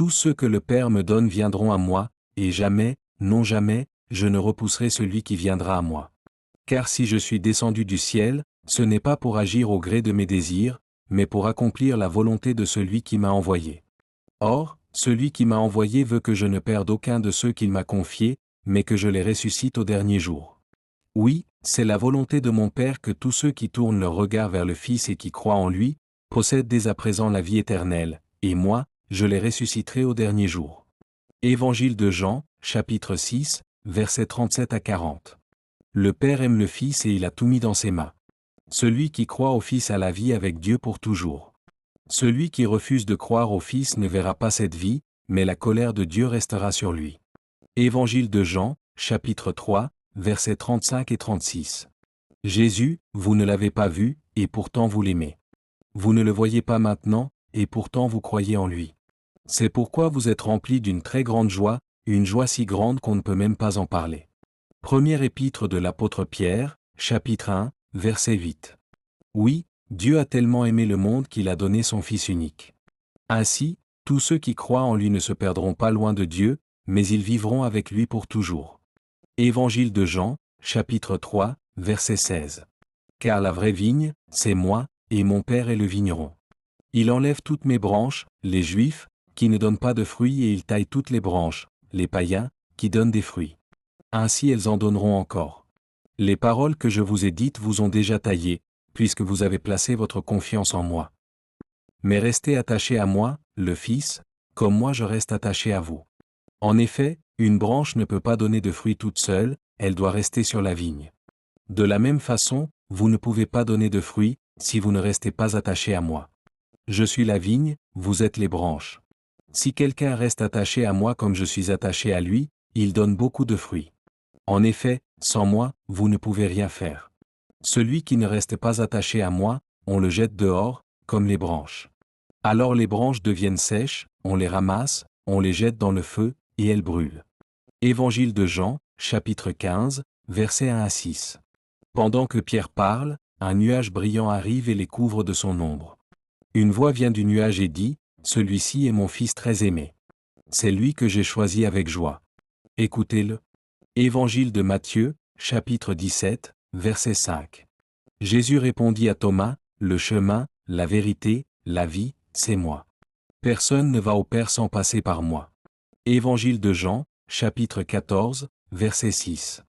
Tous ceux que le Père me donne viendront à moi, et jamais, non jamais, je ne repousserai celui qui viendra à moi. Car si je suis descendu du ciel, ce n'est pas pour agir au gré de mes désirs, mais pour accomplir la volonté de celui qui m'a envoyé. Or, celui qui m'a envoyé veut que je ne perde aucun de ceux qu'il m'a confiés, mais que je les ressuscite au dernier jour. Oui, c'est la volonté de mon Père que tous ceux qui tournent leur regard vers le Fils et qui croient en lui, possèdent dès à présent la vie éternelle, et moi, je les ressusciterai au dernier jour. Évangile de Jean, chapitre 6, versets 37 à 40. Le Père aime le Fils et il a tout mis dans ses mains. Celui qui croit au Fils a la vie avec Dieu pour toujours. Celui qui refuse de croire au Fils ne verra pas cette vie, mais la colère de Dieu restera sur lui. Évangile de Jean, chapitre 3, versets 35 et 36. Jésus, vous ne l'avez pas vu, et pourtant vous l'aimez. Vous ne le voyez pas maintenant, et pourtant vous croyez en lui. C'est pourquoi vous êtes remplis d'une très grande joie, une joie si grande qu'on ne peut même pas en parler. Première épître de l'apôtre Pierre, chapitre 1, verset 8. Oui, Dieu a tellement aimé le monde qu'il a donné son Fils unique. Ainsi, tous ceux qui croient en lui ne se perdront pas loin de Dieu, mais ils vivront avec lui pour toujours. Évangile de Jean, chapitre 3, verset 16. Car la vraie vigne, c'est moi, et mon Père est le vigneron. Il enlève toutes mes branches, les Juifs, qui ne donnent pas de fruits et il taille toutes les branches, les païens, qui donnent des fruits. Ainsi elles en donneront encore. Les paroles que je vous ai dites vous ont déjà taillé, puisque vous avez placé votre confiance en moi. Mais restez attachés à moi, le Fils, comme moi je reste attaché à vous. En effet, une branche ne peut pas donner de fruits toute seule, elle doit rester sur la vigne. De la même façon, vous ne pouvez pas donner de fruits, si vous ne restez pas attachés à moi. Je suis la vigne, vous êtes les branches. Si quelqu'un reste attaché à moi comme je suis attaché à lui, il donne beaucoup de fruits. En effet, sans moi, vous ne pouvez rien faire. Celui qui ne reste pas attaché à moi, on le jette dehors, comme les branches. Alors les branches deviennent sèches, on les ramasse, on les jette dans le feu, et elles brûlent. Évangile de Jean, chapitre 15, versets 1 à 6. Pendant que Pierre parle, un nuage brillant arrive et les couvre de son ombre. Une voix vient du nuage et dit, « Celui-ci est mon Fils très aimé. C'est lui que j'ai choisi avec joie. Écoutez-le. » Évangile de Matthieu, chapitre 17, verset 5. Jésus répondit à Thomas, « Le chemin, la vérité, la vie, c'est moi. Personne ne va au Père sans passer par moi. » Évangile de Jean, chapitre 14, verset 6.